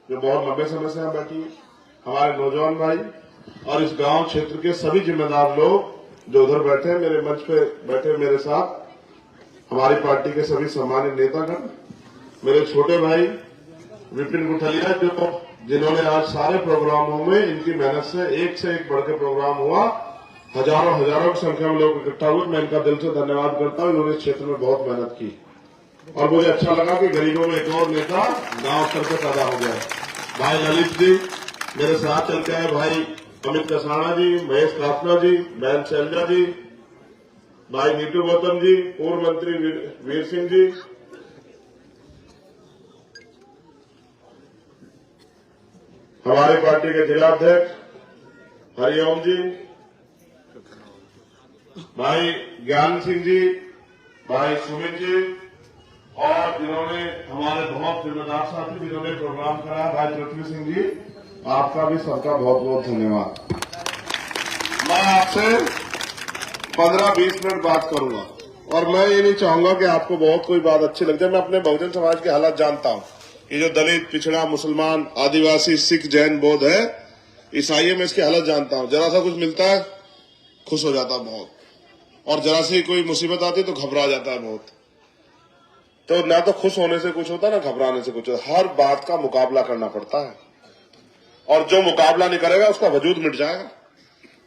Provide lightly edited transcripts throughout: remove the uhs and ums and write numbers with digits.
जो बहुत लंबे समय से यहाँ बैठी है, हमारे नौजवान भाई और इस गांव क्षेत्र के सभी जिम्मेदार लोग जो उधर बैठे हैं, मेरे मंच पे बैठे मेरे साथ, हमारी पार्टी के सभी सम्मानित नेतागण, मेरे छोटे भाई विपिन गुठलिया, जो जिन्होंने आज सारे प्रोग्रामों में इनकी मेहनत से एक बढ़ के प्रोग्राम हुआ, हजारों की संख्या में लोग इकट्ठा हुए। मैं इनका दिल से धन्यवाद करता हूँ। इन्होंने इस क्षेत्र में बहुत मेहनत की और मुझे अच्छा लगा कि गरीबों में एक और नेता गांव स्तर पर पैदा हो गया। भाई ललित जी मेरे साथ चल के आए, भाई अमित कसाना जी, महेश काफना जी, बहन शैलजा जी, भाई नीतू गौतम जी, पूर्व मंत्री वीर सिंह जी, हमारी पार्टी के जिलाध्यक्ष हरिओम जी, भाई ज्ञान सिंह जी, भाई सुमित जी, और जिन्होंने हमारे बहुत जिम्मेदार साथी जिन्होंने प्रोग्राम कराया, भाई पृथ्वी सिंह जी, आपका भी सबका बहुत बहुत धन्यवाद। मैं आपसे 15-20 मिनट बात करूंगा और मैं ये नहीं चाहूंगा कि आपको बहुत कोई बात अच्छी लग जाए। मैं अपने बहुजन समाज के हालात जानता हूं। ये जो दलित, पिछड़ा, मुसलमान, आदिवासी, सिख, जैन, बौद्ध है, ईसाई है, मैं इसके हालत जानता हूं। जरा सा कुछ मिलता है खुश हो जाता बहुत, और जरा सी कोई मुसीबत आती तो घबरा जाता है बहुत। तो ना तो खुश होने से कुछ होता, ना घबराने से कुछ होता। हर बात का मुकाबला करना पड़ता है और जो मुकाबला नहीं करेगा उसका वजूद मिट जाएगा।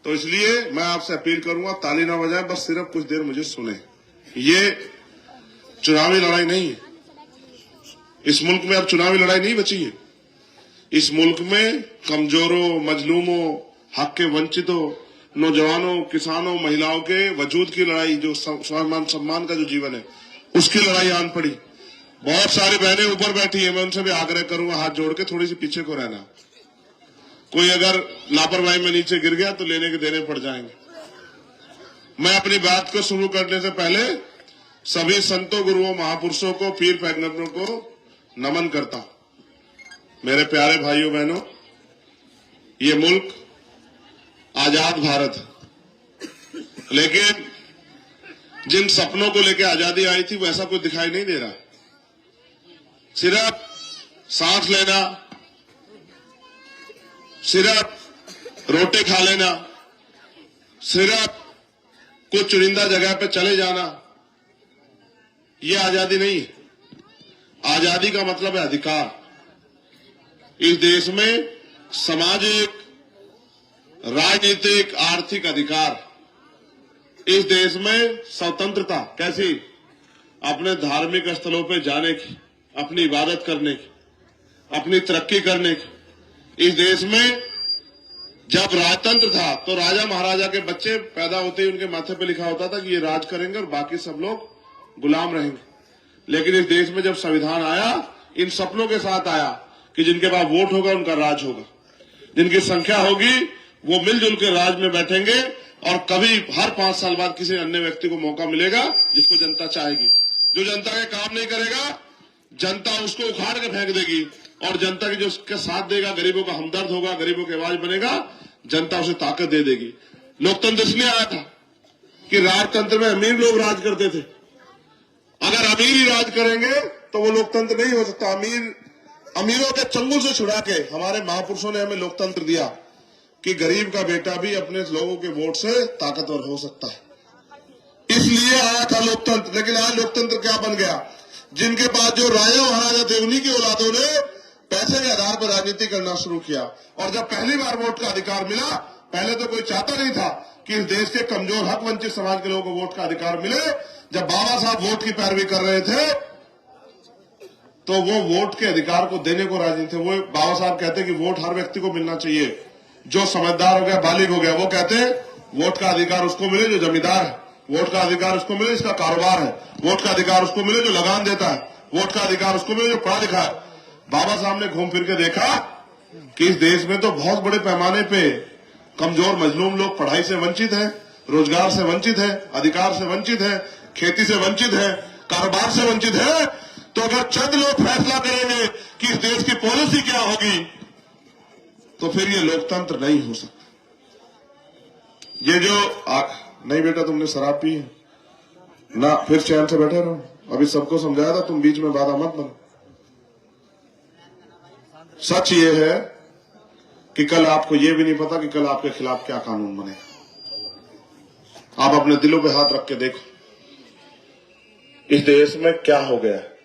तो इसलिए मैं आपसे अपील करूंगा, ताली ना बजाएं, बस सिर्फ कुछ देर मुझे सुने। ये चुनावी लड़ाई नहीं है। इस मुल्क में अब चुनावी लड़ाई नहीं बची है। इस मुल्क में कमजोरों, मजलूमों, हक के वंचितों, नौजवानों, किसानों, महिलाओं के वजूद की लड़ाई, जो स्वाभिमान सम्मान का जो जीवन है, उसकी लड़ाई आन पड़ी। बहुत सारी बहनें ऊपर बैठी है, मैं उनसे भी आग्रह करूंगा हाथ जोड़ के थोड़ी सी पीछे को रहना। कोई अगर लापरवाही में नीचे गिर गया तो लेने के देने पड़ जाएंगे। मैं अपनी बात को शुरू करने से पहले सभी संतों, गुरुओं, महापुरुषों को, पीर पैगंबरों को नमन करता हूं। मेरे प्यारे भाइयों बहनों, ये मुल्क आजाद भारत है, लेकिन जिन सपनों को लेकर आजादी आई थी वैसा कुछ दिखाई नहीं दे रहा। सिर्फ सांस लेना, सिर्फ रोटी खा लेना, सिर्फ कुछ चुनिंदा जगह पे चले जाना, ये आजादी नहीं है। आजादी का मतलब है अधिकार। इस देश में सामाजिक, राजनीतिक, आर्थिक अधिकार। इस देश में स्वतंत्रता, कैसी? अपने धार्मिक स्थलों पे जाने की, अपनी इबादत करने की, अपनी तरक्की करने की। इस देश में जब राजतंत्र था तो राजा महाराजा के बच्चे पैदा होते ही उनके माथे पे लिखा होता था कि ये राज करेंगे और बाकी सब लोग गुलाम रहेंगे। लेकिन इस देश में जब संविधान आया, इन सपनों के साथ आया कि जिनके पास वोट होगा उनका राज होगा, जिनकी संख्या होगी वो मिलजुल के राज में बैठेंगे, और कभी हर 5 साल बाद किसी अन्य व्यक्ति को मौका मिलेगा जिसको जनता चाहेगी। जो जनता के काम नहीं करेगा, जनता उसको उखाड़ के फेंक देगी, और जनता की जो उसके साथ देगा, गरीबों का हमदर्द होगा, गरीबों की आवाज बनेगा, जनता उसे ताकत दे देगी। लोकतंत्र इसलिए आया था कि राजतंत्र में अमीर लोग राज करते थे। अगर अमीर ही राज करेंगे तो वो लोकतंत्र नहीं हो सकता। अमीरों के चंगुल से छुड़ा के हमारे महापुरुषों ने हमें लोकतंत्र दिया कि गरीब का बेटा भी अपने लोगों के वोट से ताकतवर हो सकता है। इसलिए आया था लोकतंत्र। लेकिन आज लोकतंत्र क्या बन गया? जिनके पास जो राजा महाराजा थे उन्हीं की औलादों ने पैसे के आधार पर राजनीति करना शुरू किया। और जब पहली बार वोट का अधिकार मिला, पहले तो कोई चाहता नहीं था कि इस देश के कमजोर, हक वंचित समाज के लोगों को वोट का अधिकार मिले। जब बाबा साहब वोट की पैरवी कर रहे थे तो वो वोट के अधिकार को देने को राजी थे। वो बाबा साहब कहते कि वोट हर व्यक्ति को मिलना चाहिए, जो समझदार हो गया, बालिग हो गया। वो कहते वोट का अधिकार उसको मिले जो जमींदार है, वोट का अधिकार उसको मिले जिसका कारोबार है, वोट का अधिकार उसको मिले जो लगान देता है, वोट का अधिकार उसको मिले जो पढ़ा लिखा है। बाबा साहब ने घूम फिर के देखा कि इस देश में तो बहुत बड़े पैमाने पे कमजोर, मजलूम लोग पढ़ाई से वंचित है, रोजगार से वंचित है, अधिकार से वंचित है, खेती से वंचित है, कारोबार से वंचित है। तो अगर चंद लोग फैसला करेंगे कि इस देश की पॉलिसी क्या होगी, तो फिर ये लोकतंत्र नहीं हो सकता। ये जो नहीं बेटा तुमने शराब पी है ना, फिर चैन से बैठे रहो। अभी सबको समझाया था, तुम बीच में बाधा मत बनो। सच ये है कि कल आपको ये भी नहीं पता कि कल आपके खिलाफ क्या कानून बनेगा। आप अपने दिलों पे हाथ रख के देखो, इस देश में क्या हो गया है।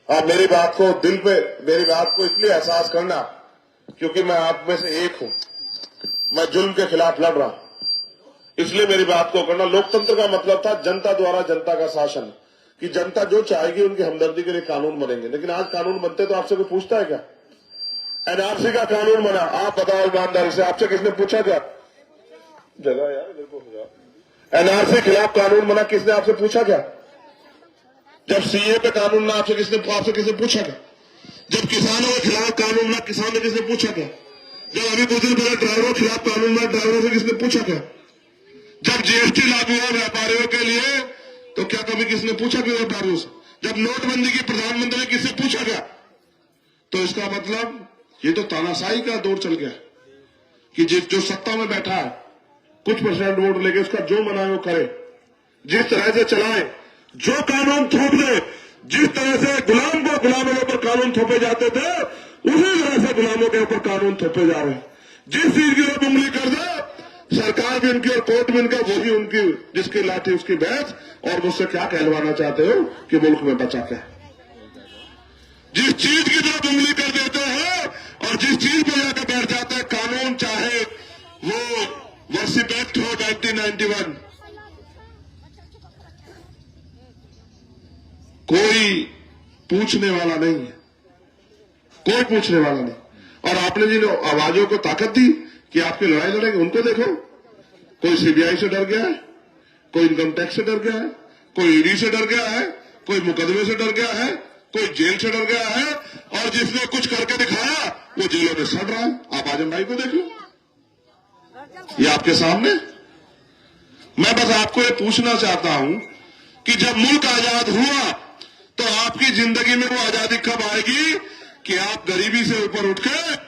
आप मेरी बात को दिल पे, मेरी बात को इसलिए एहसास करना क्योंकि मैं आप में से एक हूं। मैं जुल्म के खिलाफ लड़ रहा हूं, इसलिए मेरी बात को करना। लोकतंत्र का मतलब था जनता द्वारा जनता का शासन, कि जनता जो चाहेगी उनकी हमदर्दी के लिए कानून बनेंगे। लेकिन आज कानून बनते तो आपसे कोई पूछता है क्या? एनआरसी का कानून बना, आप बताओ ईमानदारी से, आपसे किसने पूछा क्या? जगह यार मेरे को एनआरसी खिलाफ कानून बना, किसने आपसे पूछा क्या? जब सीए पे कानून ना, आपसे किसने पूछा क्या? जब किसानों के खिलाफ कानून ना, किसानों ने किसने पूछा क्या? जब अभी कुछ दिन पहले ड्राइवरों के खिलाफ कानून ना, ड्राइवरों से किसने पूछा क्या? जब जीएसटी लागू हुआ व्यापारियों के लिए तो क्या कभी किसने पूछा क्या व्यापारियों से? जब नोटबंदी की प्रधानमंत्री ने किससे पूछा क्या? तो इसका मतलब ये तो तानाशाही का दौर चल गया कि जो सत्ता में बैठा है कुछ परसेंट वोट लेके उसका जो मना है वो करे, जिस तरह से चलाए, जो कानून थोप दे, जिस तरह से गुलामों के ऊपर कानून थोपे जाते थे उसी तरह से गुलामों के ऊपर कानून थोपे जा रहे हैं। जिस चीज की ओर उंगली कर दे सरकार भी उनकी और कोर्ट भी उनका, वही उनकी, जिसकी लाठी उसकी भैंस। और मुझसे क्या कहलवाना चाहते हो कि मुल्क में बचा क्या? जिस चीज की तरफ उंगली कर देते हैं और जिस चीज पे जाकर बैठ जाते हैं कानून, चाहे वो वर्षिप एक्ट हो 1991, कोई पूछने वाला नहीं है, कोई पूछने वाला नहीं। और आपने जिन आवाजों को ताकत दी कि आपकी लड़ाई लड़ेंगे, उनको देखो, कोई सीबीआई से डर गया है, कोई इनकम टैक्स से डर गया है, कोई ईडी से डर गया है, कोई मुकदमे से डर गया है, कोई जेल से डर गया है, और जिसने कुछ करके दिखाया वो जेलों में सड़ रहा है। आप आजम भाई को देख लो, ये आपके सामने। मैं बस आपको ये पूछना चाहता हूं कि जब मुल्क आजाद हुआ तो आपकी जिंदगी में वो आजादी कब आएगी कि आप गरीबी से ऊपर उठ के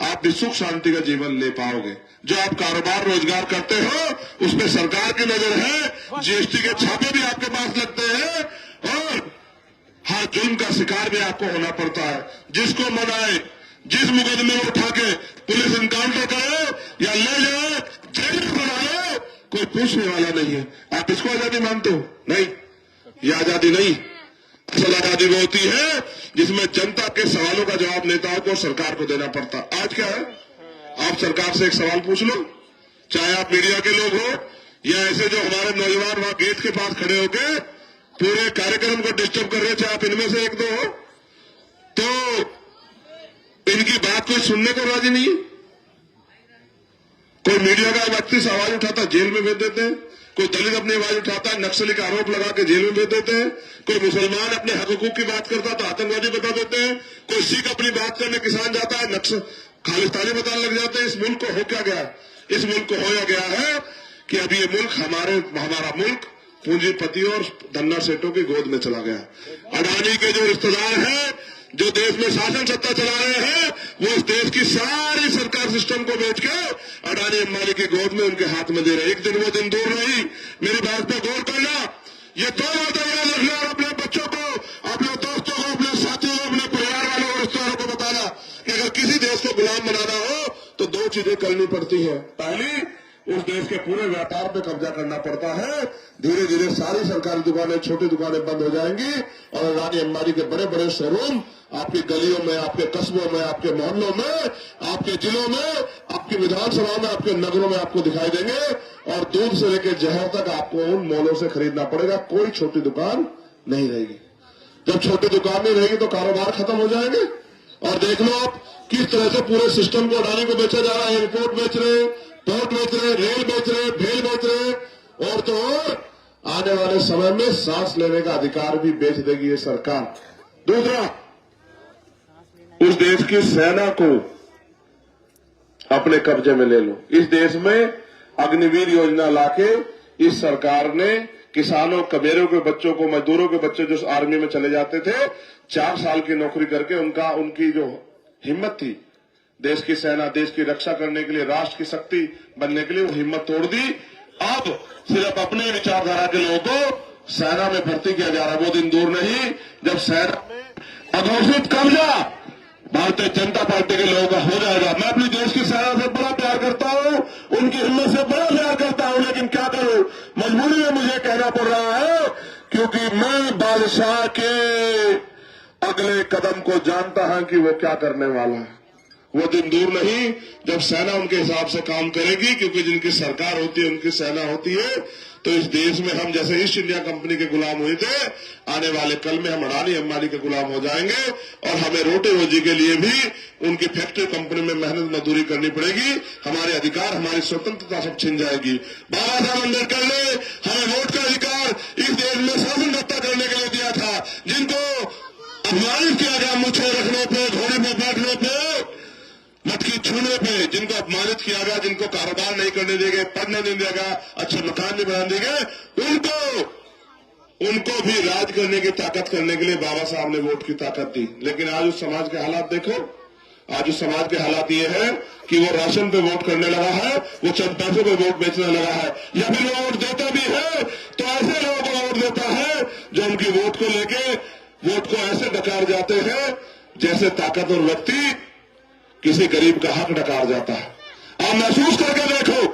आप भी सुख शांति का जीवन ले पाओगे। जो आप कारोबार रोजगार करते हो उसमें सरकार की नजर है, जीएसटी के छापे भी आपके पास लगते हैं और हर जुल्म का शिकार भी आपको होना पड़ता है। जिसको मनाए, जिस मुकदमे में उठा के पुलिस इनकाउंटर करे या ले जाए, जेल में बनाए, कोई पूछने वाला नहीं है। आप इसको आजादी मानते हो? नहीं, ये आजादी नहीं। असल आजादी वो होती है जिसमें जनता के सवालों का जवाब नेताओं को और सरकार को देना पड़ता। आज क्या है, आप सरकार से एक सवाल पूछ लो, चाहे आप मीडिया के लोग हो या ऐसे जो हमारे नौजवान वहां गेट के पास खड़े होकर पूरे कार्यक्रम को डिस्टर्ब कर रहे, चाहे आप इनमें से एक दो हो, तो इनकी बात कोई सुनने को राजी नहीं है। कोई मीडिया का व्यक्ति से आवाज उठाता जेल में भेज देते हैं, कोई दलित अपनी आवाज उठाता है नक्सली का आरोप लगा के जेल में भेज देते हैं, कोई मुसलमान अपने हक हुकूक की बात करता तो आतंकवादी बता देते हैं, कोई सिख अपनी बात करने किसान जाता है खालिस्तानी बताने लग जाते हैं। इस मुल्क को हो क्या गया? इस मुल्क को होया गया है कि अभी ये मुल्क हमारा मुल्क पूंजीपति और धन्ना सेठों की गोद में चला गया। अडानी के जो रिश्तेदार हैं, जो देश में शासन सत्ता चला रहे हैं, वो इस देश की सारी सरकार सिस्टम को बेच के अडानी अंबानी की गोद में उनके हाथ में दे रहे। एक दिन वो दिन दूर नहीं, मेरी बात पे गौर करना। ये दो बातें याद रखना और अपने बच्चों को, अपने दोस्तों को, अपने साथियों को, अपने परिवार वालों और रिश्तेदारों को बताना कि अगर किसी देश को गुलाम बनाना हो तो दो चीजें करनी पड़ती है। पहली, उस देश के पूरे व्यापार पे कब्जा करना पड़ता है। धीरे धीरे सारी सरकारी दुकानें, छोटी दुकानें बंद हो जाएंगी और अडानी अंबानी के बड़े बड़े शोरूम आपकी गलियों में, आपके कस्बों में, आपके मोहल्लों में, आपके जिलों में, आपकी विधानसभा में, आपके नगरों में आपको दिखाई देंगे। और दूध से लेकर जहर तक आपको उन मॉलों से खरीदना पड़ेगा, कोई छोटी दुकान नहीं रहेगी। जब छोटी दुकान नहीं रहेगी तो कारोबार खत्म हो जाएंगे। और देख लो आप किस तरह से पूरे सिस्टम को अडानी को बेचा जा रहा है। एयरपोर्ट बेच रहे, पोर्ट बेच रहे, रेल बेच रहे, भेल बेच रहे, और तो और आने वाले समय में सांस लेने का अधिकार भी बेच देगी ये सरकार। दूसरा, उस देश की सेना को अपने कब्जे में ले लो। इस देश में अग्निवीर योजना लाके इस सरकार ने किसानों, कबीरों के बच्चों को, मजदूरों के बच्चे जो आर्मी में चले जाते थे, 4 साल की नौकरी करके उनकी जो हिम्मत थी देश की सेना, देश की रक्षा करने के लिए, राष्ट्र की शक्ति बनने के लिए, वो हिम्मत तोड़ दी। अब सिर्फ अपने विचारधारा के लोगों को सेना में भर्ती किया जा रहा है। वो दिन दूर नहीं जब सेना में अघोषित कब्जा भारतीय जनता पार्टी के लोगों का हो जाएगा। मैं अपनी देश की सेना से बड़ा प्यार करता हूं, उनकी हिम्मत से बड़ा प्यार करता हूं, लेकिन क्या करूं, मजबूरी में मुझे कहना पड़ रहा है, क्योंकि मैं बादशाह के अगले कदम को जानता हूं कि वो क्या करने वाला है। वो दिन दूर नहीं जब सेना उनके हिसाब से काम करेगी, क्योंकि जिनकी सरकार होती है उनकी सेना होती है। तो इस देश में हम जैसे ईस्ट इंडिया कंपनी के गुलाम हुए थे, आने वाले कल में हम अडानी अंबानी के गुलाम हो जाएंगे और हमें रोटी रोजी के लिए भी उनकी फैक्ट्री कंपनी में मेहनत मजदूरी करनी पड़ेगी। हमारे अधिकार, हमारी स्वतंत्रता सब छिन जाएगी। बाबा साहब अम्बेडकर ने हमें वोट का अधिकार इस देश में शासन सत्ता करने के लिए दिया था। जिनको अपमानित किया गया मुझे रखने पे, घोड़े पे बैठने पे, मटकी छूने पे, जिनको अपमानित किया गया, जिनको कारोबार नहीं करने देंगे, पढ़ने नहीं देगा, अच्छे मकान नहीं बना देंगे, उनको भी राज करने की ताकत करने के लिए बाबा साहब ने वोट की ताकत दी। लेकिन आज उस समाज के हालात देखो, आज उस समाज के हालात ये है कि वो राशन पे वोट करने लगा है, वो चंद पैसों पे वोट बेचने लगा है, या फिर वो वोट देता भी है तो ऐसे लोगों को वोट देता है जो उनकी वोट को लेके वोट को ऐसे डकार जाते हैं जैसे ताकतवर व्यक्ति किसी गरीब का हक डकार जाता है। आप महसूस करके देखो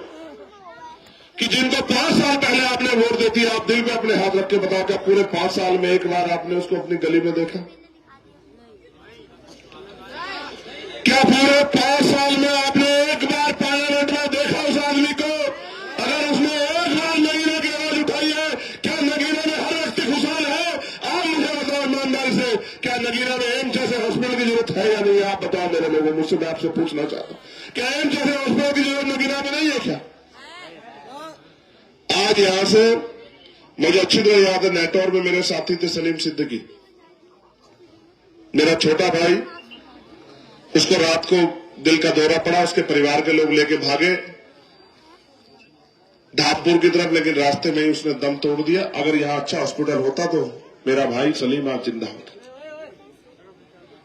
कि जिनको 5 साल पहले आपने वोट देती है, आप दिल पे अपने हाथ रख के बताओ क्या पूरे 5 साल में एक बार आपने उसको अपनी गली में देखा? क्या पूरे 5 साल में आपने एक बार पार्लियामेंट में देखा उस आदमी को? अगर उसने एक बार नगीना की आवाज उठाई है, क्या नगीना में हर व्यक्ति खुशहाल है? आप मुझे बताओ ईमानदारी से, क्या नगीना में एम्स जैसे हॉस्पिटल की जरूरत है या नहीं? आप बताओ मेरे लोगों, मुझसे मैं आपसे पूछना चाहता हूं, क्या एम्स जैसे हॉस्पिटल की जरूरत नगीना में नहीं है क्या? आज यहां से मुझे अच्छी तरह याद है, नेटवर्क में मेरे साथी थे सलीम सिद्दीकी, मेरा छोटा भाई। उसको रात को दिल का दौरा पड़ा, उसके परिवार के लोग लेके भागे धामपुर की तरफ, लेकिन रास्ते में ही उसने दम तोड़ दिया। अगर यहां अच्छा हॉस्पिटल होता तो मेरा भाई सलीम आज जिंदा होता।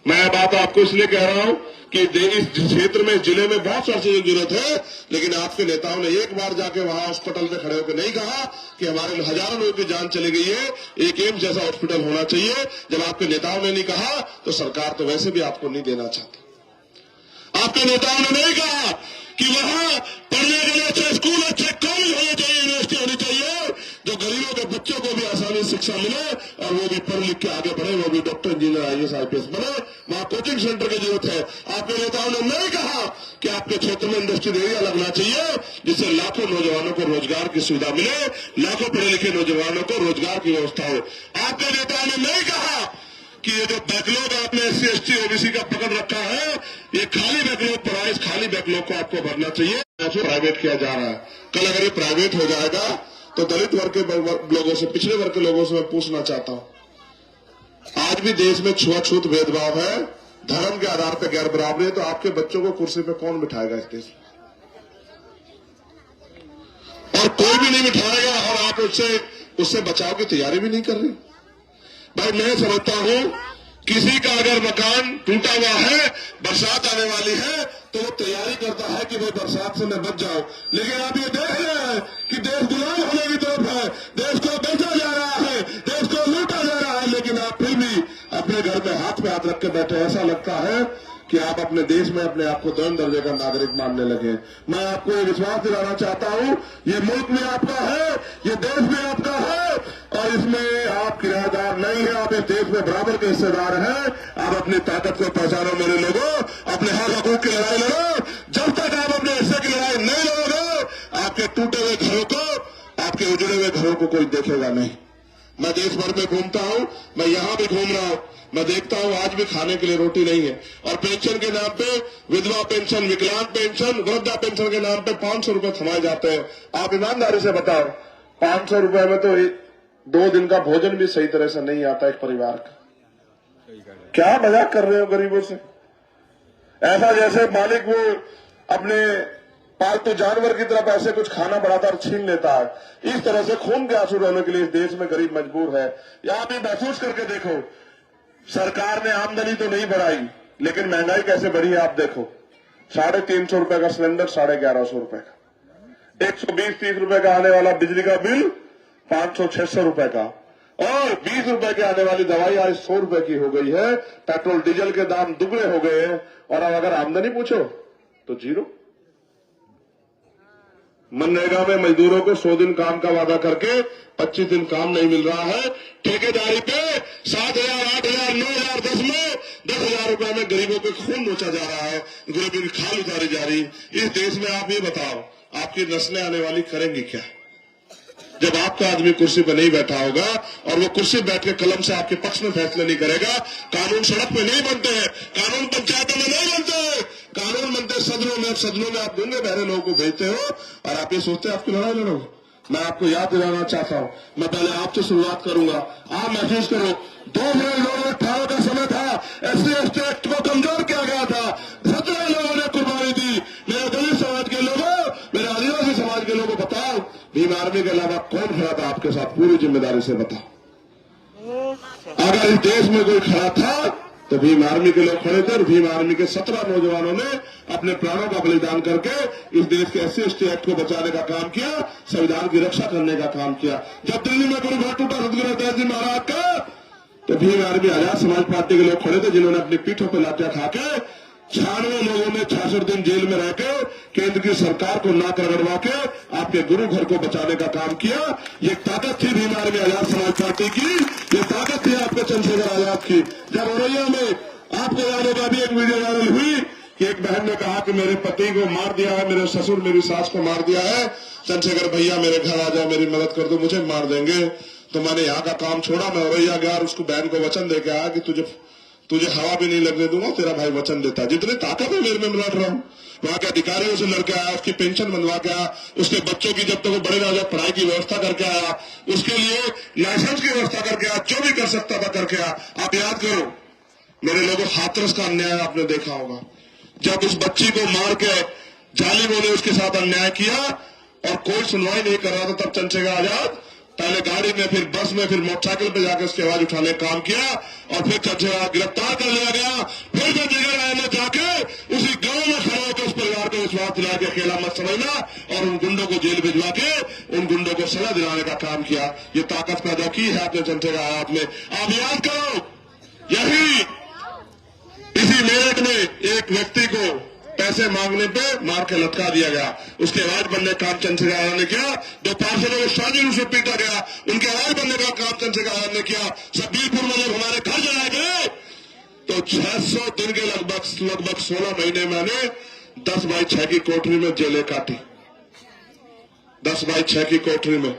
मैं बात आपको इसलिए कह रहा हूं कि इस क्षेत्र में, जिले में बहुत सारी चीजों की जरूरत है, लेकिन आपके नेताओं ने एक बार जाके वहां हॉस्पिटल में खड़े होकर नहीं कहा कि हमारे हजारों लोगों की जान चली गई है, एक एम्स जैसा हॉस्पिटल होना चाहिए। जब आपके नेताओं ने नहीं कहा तो सरकार तो वैसे भी आपको नहीं देना चाहती। आपके नेताओं ने नहीं कहा कि वहां पढ़ने के लिए अच्छे स्कूल, अच्छे कॉलेज होने चाहिए, यूनिवर्सिटी होनी चाहिए, जो गरीबों के बच्चों को भी आसानी से शिक्षा मिले और वो भी पढ़ लिख के आगे बढ़े, वो भी डॉक्टर, इंजीनियर, IAS, IPS बने। वहां कोचिंग सेंटर की जरूरत है। आपके नेताओं ने नहीं कहा कि आपके क्षेत्र में इंडस्ट्रियल एरिया लगना चाहिए, जिससे लाखों नौजवानों को रोजगार की सुविधा मिले, लाखों पढ़े लिखे नौजवानों को रोजगार की व्यवस्था हो। आपके नेताओं ने नहीं कहा कि ये जो बैकलॉग आपने SC, ST, OBC का पकड़ रखा है, ये खाली बैकलॉग पड़ा है, इस खाली बैकलॉग को आपको भरना चाहिए। प्राइवेट किया जा रहा है। कल अगर ये प्राइवेट हो जाएगा तो दलित वर्ग के लोगों से, पिछड़े वर्ग के लोगों से मैं पूछना चाहता हूं, आज भी देश में छुआछूत भेदभाव है, धर्म के आधार पर गैर बराबरी है, तो आपके बच्चों को कुर्सी पे कौन बिठाएगा इस देश में? और कोई भी नहीं बिठाएगा, और आप उससे बचाव की तैयारी भी नहीं कर रहे। भाई मैं समझता हूं किसी का अगर मकान टूटा हुआ है, बरसात आने वाली है, तो वो तैयारी करता है कि भाई बरसात से मैं बच जाऊं। लेकिन आप ये देख रहे हैं कि देश गुलाम होने की तरफ है, देश को बेचा जा रहा है, देश को लूटा जा रहा है, लेकिन आप फिर भी अपने घर में हाथ पे हाथ रख के बैठे। ऐसा लगता है कि आप अपने देश में अपने आप को 2 दर्जे का नागरिक मानने लगे। मैं आपको ये विश्वास दिलाना चाहता हूं, ये मुल्क में आपका है, ये देश में आपका है, और इसमें आप किराएदार नहीं है, आप इस देश में बराबर के हिस्सेदार हैं। आप अपनी ताकत को पहचानो मेरे लोगों, अपने हक हकूक की लड़ाई लड़ो। जब तक आप अपने हिस्से की लड़ाई नहीं लड़ोगे, आपके टूटे हुए घरों को, आपके उजड़े हुए घरों को कोई देखेगा नहीं। मैं देश भर में घूमता हूं, मैं यहां भी घूम रहा हूं, मैं देखता हूं आज भी खाने के लिए रोटी नहीं है, और पेंशन के नाम पे, विधवा पेंशन, विकलांग पेंशन, वृद्धा पेंशन के नाम पे 500 रुपए थमाए जाते हैं। आप ईमानदारी से बताओ, 500 रुपए में तो 2 दिन का भोजन भी सही तरह से नहीं आता एक परिवार का। क्या मजाक कर रहे हो गरीबों से? ऐसा जैसे मालिक वो अपने पालतू जानवर की तरफ ऐसे कुछ खाना बढ़ाता और छीन लेता है। इस तरह से खून के आंसू रोने के लिए इस देश में गरीब मजबूर है। यहां भी महसूस करके देखो, सरकार ने आमदनी तो नहीं बढ़ाई, लेकिन महंगाई कैसे बढ़ी है आप देखो। 350 रुपए का सिलेंडर 1150 रुपए का, 120-30 रुपए का आने वाला बिजली का बिल 500-600 रुपए का, और 20 रुपए की आने वाली दवाई आज 100 रुपए की हो गई है। पेट्रोल डीजल के दाम दुगने हो गए हैं और अब अगर आमदनी पूछो तो जीरो। मनरेगा में मजदूरों को 100 दिन काम का वादा करके 25 दिन काम नहीं मिल रहा है। ठेकेदारी पे 7,000, 8,000, 9,000, 10 में 10,000 रुपए में गरीबों के खून नोचा जा रहा है, गरीबों की खाल उतारी जा रही। इस देश में आप ये बताओ, आपकी नस्लें आने वाली करेंगी क्या जब आपका आदमी कुर्सी पर नहीं बैठा होगा और वो कुर्सी बैठ के कलम से आपके पक्ष में फैसले नहीं करेगा। कानून सड़क पे नहीं बनते हैं, कानून पंचायतों में नहीं बनते, कानून बनते सदनों में। सदनों में आप गूंगे बहरे लोगों को भेजते हो और आप ये सोचते हैं आपकी लड़ाई लड़ोगे। मैं आपको याद दिलाना चाहता हूं, मैं पहले आपसे शुरुआत करूंगा। आप महसूस करो 2018 का समय था, SC/ST एक्ट को कमजोर किया गया था, 17 लोगों ने कुर्बानी दी। मेरे दलित समाज के लोगों, मेरे आदिवासी समाज के लोगों, बताओ भीम आर्मी के अलावा कौन खड़ा था आपके साथ? पूरी जिम्मेदारी से बताओ। अगर इस देश में कोई खड़ा था तो भीम आर्मी के लोग खड़े थे और भीम आर्मी के 17 नौजवानों ने अपने प्राणों का बलिदान करके इस देश के SC/ST एक्ट को बचाने का काम किया, संविधान की रक्षा करने का काम किया। जब दिल्ली में कोई घर टूटा सदगुरु दयाल जी महाराज का, तो भीम आर्मी आजाद समाज पार्टी के लोग खड़े थे, जिन्होंने अपनी पीठों पर लाठियां खा के 96 लोगों ने 66 दिन जेल में रहकर केंद्र की सरकार को नाक रगड़वा के आपके गुरु घर को बचाने का काम किया। ये ताकत थी भीम आर्मी आजाद समाज पार्टी की, ये ताकत थी आपके चंद्रशेखर आजाद की। जब औरैया में आपको याद होगा भी एक वीडियो वायरल हुई कि एक बहन ने कहा कि मेरे पति को मार दिया है, मेरे ससुर मेरी सास को मार दिया है, चंद्रशेखर भैया मेरे घर आ जाओ, मेरी मदद कर दो, मुझे मार देंगे। तो मैंने यहाँ का काम छोड़ा, मैं औरैया गया और उसको बहन को वचन दे के आया कि तुझे हवा भी नहीं लगने दूंगा, तेरा भाई वचन देता है। जितनी ताकत है मेरे में लड़ रहा हूँ। वहां के अधिकारियों से लड़के आया, उसकी पेंशन बनवा के आया, उसके बच्चों की जब तक वो बड़े ना हो जाए पढ़ाई की व्यवस्था करके आया, उसके लिए लाइसेंस की व्यवस्था करके आया, जो भी कर सकता था करके आया। आप याद करो मेरे लोगों, हाथरस का अन्याय आपने देखा होगा, जब उस बच्ची को मार के जालिमों ने उसके साथ अन्याय किया और कोई सुनवाई नहीं कर रहा था, तब चंद्रशेखर आजाद पहले गाड़ी में, फिर बस में, फिर मोटरसाइकिल पे जाकर उसकी आवाज उठाने का काम किया और फिर चंद्रशेखर गिरफ्तार कर लिया गया। फिर चंद्रशेखर आजाद जाके उसी गांव में खड़े होकर उस परिवार को विश्वास दिला के अकेला मत समझना और उन गुंडों को जेल भिजवा के उन गुंडों को सजा दिलाने का काम किया। ये ताकत पैदा की है आपने चंद्रशेखर आजाद में। आप याद करो, यही इसी मेरठ में एक व्यक्ति को पैसे मांगने पे मार के लटका दिया गया, उसकी आवाज बनने का काम चंद्रशेखर आजाद ने किया। दो पार्षदों को साजिश से पीटा गया, उनकी आवाज बनने का काम चंद्रशेखर आजाद ने किया। सबीरपुर में जब हमारे घर जलाए गए तो 600 दिन के लगभग 16 महीने मैंने 10x6 की कोठरी में जेलें काटी, 10x6 की कोठरी में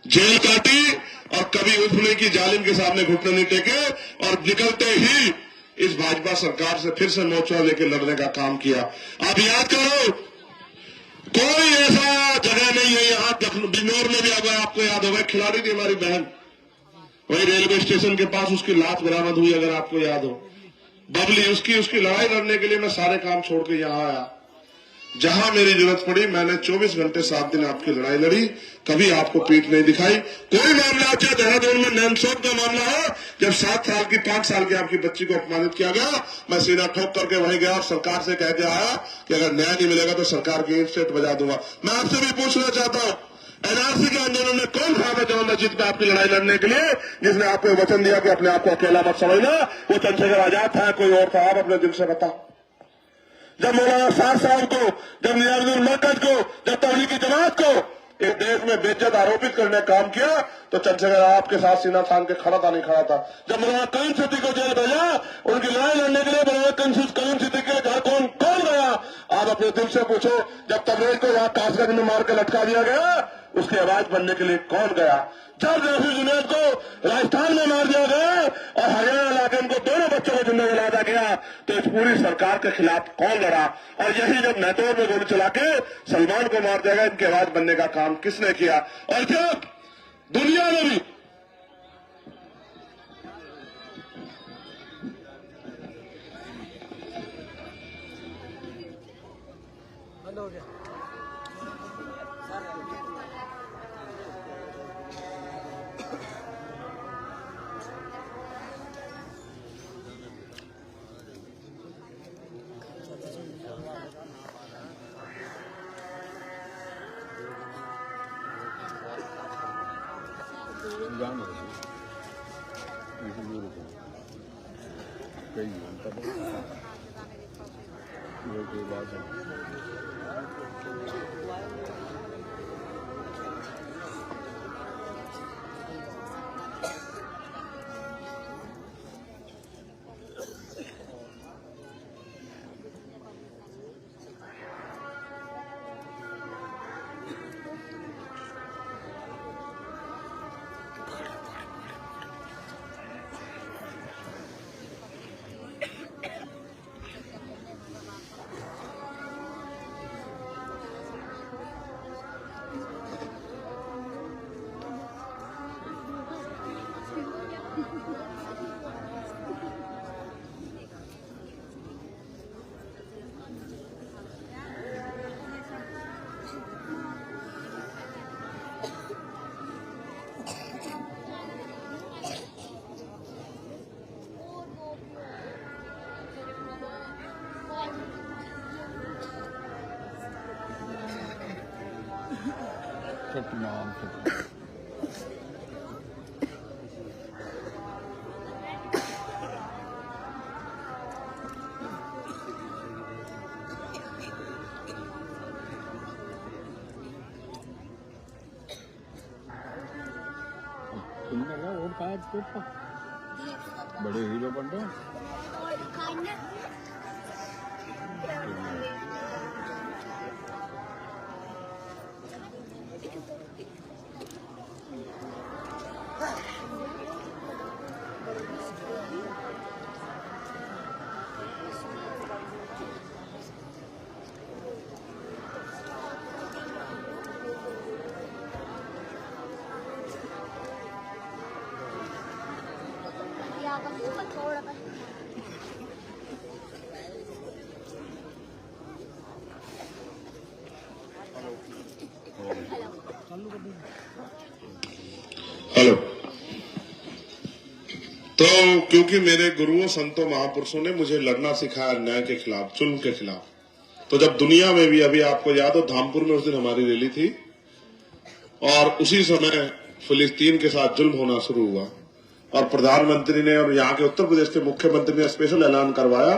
जेल काटी और कभी उठने की जालिम के सामने घुटने नहीं टेके और निकलते ही इस भाजपा सरकार से फिर से मोर्चा लेकर लड़ने का काम किया। आप याद करो, कोई ऐसा जगह नहीं है यहाँ बिजनौर में भी, अगर आपको याद होगा खिलाड़ी थी हमारी बहन, वही रेलवे स्टेशन के पास उसकी लाश बरामद हुई, अगर आपको याद हो, बबली, उसकी लड़ाई लड़ने के लिए मैं सारे काम छोड़ के यहाँ आया। जहां मेरी जरूरत पड़ी मैंने 24 घंटे 7 दिन आपकी लड़ाई लड़ी, कभी आपको पीठ नहीं दिखाई। कोई मामला, चाहे देहरादून में नैनसोप का मामला हो, जब 7 साल की 5 साल की आपकी बच्ची को अपमानित किया गया, मैं सीना ठोक करके वहीं गया और सरकार से कह के आया कि अगर न्याय नहीं मिलेगा तो सरकार की स्टेट बजा दूंगा। मैं आपसे भी पूछना चाहता हूँ, NRC के आंदोलन में कौन खड़ा था जवान रशीद पे आपकी लड़ाई लड़ने के लिए, जिसने आपको वचन दिया कि अपने आप को अकेला मत समझना? वो चंद्रशेखर आजाद था, कोई और था? आप अपने दिल से बताओ। जब मौलाना साहब साहब को, जब निजामुद्दीन मरकज को, जब तबलीगी जमात को इस देश में बेइज्जत आरोपित करने का काम किया तो चंद्रशेखर आपके साथ सीना थाम के खड़ा था, नहीं खड़ा था? जब मौलाना करीम सिद्दीकी को जेल भेजा, उनकी लड़ाई लड़ने के लिए मौलाना करीम सिद्दीकी के घर कौन गया? आप अपने दिल से पूछो। जब तबरेज को यहाँ कासगंज में मार के लटका दिया गया, उसकी आवाज बनने के लिए कौन गया? जब रफी जुनैद को राजस्थान में मार दिया गया और हरियाणा इलाके में दोनों बच्चों को जिंदा जला दिया गया तो इस पूरी सरकार के खिलाफ कौन लड़ा? और यही जब मैतौर में गोली चला के सलमान को मार दिया गया, इनकी आवाज बनने का काम किसने किया? और जब दुनिया में भी हो गया जान कई घंटा ये कोई बात है। सतनाम सतनाम। तुमने क्या और कहा तो बड़े हीरो बन रहे हैं। हेलो। तो क्योंकि मेरे गुरुओं संतों महापुरुषों ने मुझे लड़ना सिखाया अन्याय के खिलाफ, जुल्म के खिलाफ, तो जब दुनिया में भी, अभी आपको याद हो धामपुर में उस दिन हमारी रैली थी और उसी समय फिलिस्तीन के साथ जुल्म होना शुरू हुआ और प्रधानमंत्री ने और यहाँ के उत्तर प्रदेश के मुख्यमंत्री ने स्पेशल ऐलान करवाया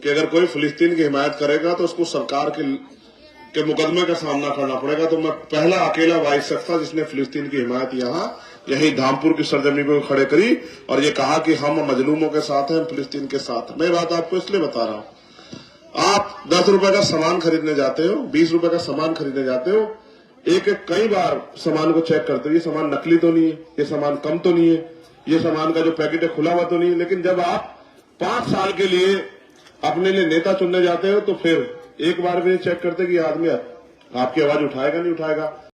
कि अगर कोई फिलिस्तीन की हिमायत करेगा तो उसको सरकार के मुकदमे का सामना करना पड़ेगा। तो मैं पहला अकेला वाइस शख्स था जिसने फिलिस्तीन की हिमायत यही धामपुर की सरजमी पर खड़े करी और ये कहा कि हम मजलूमों के साथ हैं, फिलिस्तीन के साथ हैं। मैं बात आपको इसलिए बता रहा हूं, आप 10 रुपए का सामान खरीदने जाते हो, 20 रुपए का सामान खरीदने जाते हो, एक कई बार सामान को चेक करते हो, ये सामान नकली तो नहीं है, ये सामान कम तो नहीं है, ये सामान का जो पैकेट है खुला हुआ तो नहीं है। लेकिन जब आप 5 साल के लिए अपने लिए नेता चुनने जाते हो तो फिर एक बार भी चेक करते कि आदमी आपकी आवाज उठाएगा नहीं उठाएगा।